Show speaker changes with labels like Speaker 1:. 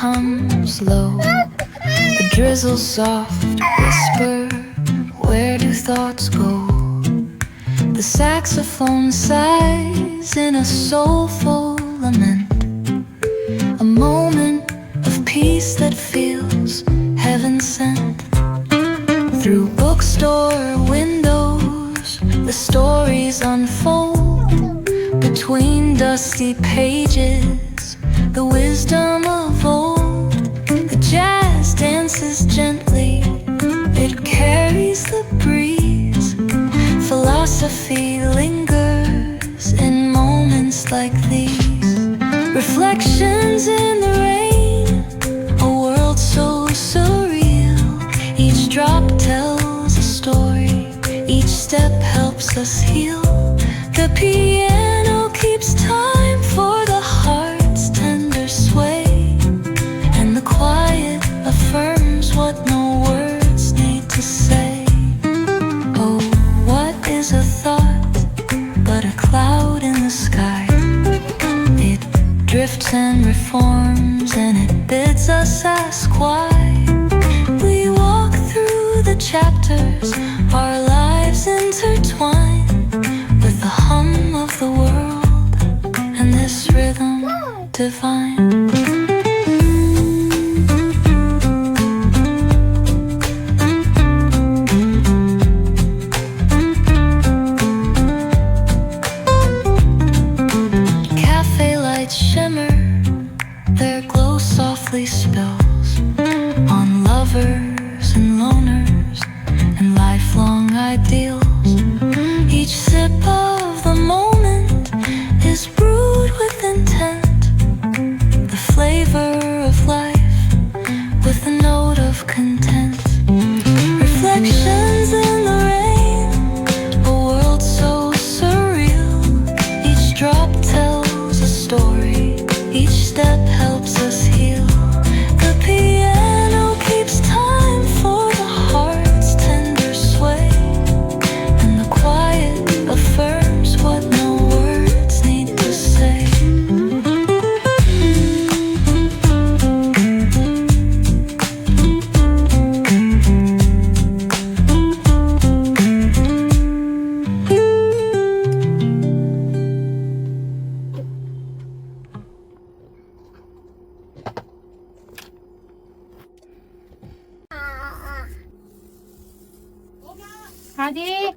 Speaker 1: hums low, a drizzle soft whisper, where do thoughts go? The saxophone sighs in a soulful lament, a moment of peace that feels heaven sent. Through bookstore windows, the stories unfold. Between dusty pages, the wisdom of old. The jazz dances gently, it carries the breeze. Philosophy lingers in moments like these. Reflections in the rain, a world so surreal. Each drop tells a story, each step helps us heal. The piano keeps time for the heart's tender sway, and the quiet affirms what no words need to say. Oh, what is a thought but a cloud in the sky? It drifts and reforms, and it bids us ask why. We walk through the chapters, our lives intertwine, with the hum of the world and this rhythm divine. Cafe lights shimmer, their glow softly spills on lovers and loners and lifelong ideals. Each sip of the moment is brewed with intent, the flavor of life with a note of content. Reflections in the rain, a world so surreal. Each drop tells a story, each step helps us heal. The piano keeps time for the heart's tender sway, and the quiet affirms what no words need to say.
Speaker 2: Hadi.